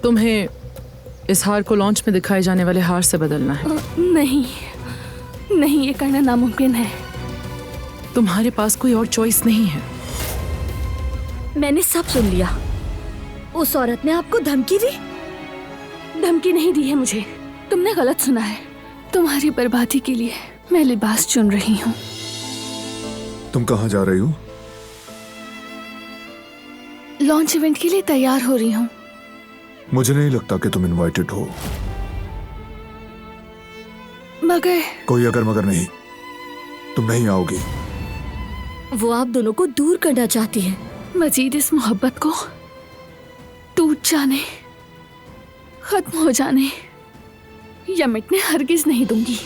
तुम्हें इस हार को लॉन्च में दिखाए जाने वाले हार से बदलना है। नहीं नहीं, ये करना नामुमकिन है। तुम्हारे पास कोई और चॉइस नहीं है। मैंने सब सुन लिया। उस औरत ने आपको धमकी दी? धमकी नहीं दी है मुझे, तुमने गलत सुना है। तुम्हारी बर्बादी के लिए मैं लिबास चुन रही हूँ। तुम कहाँ जा रही हो? लॉन्च इवेंट के लिए तैयार हो रही हूँ। मुझे नहीं लगता कि तुम इनवाइटेड हो। मगर कोई अगर मगर नहीं, तुम नहीं आओगी। वो आप दोनों को दूर करना चाहती है। मजीद इस मोहब्बत को टूट जाने, खत्म हो जाने या मिटने हरगिज नहीं दूंगी।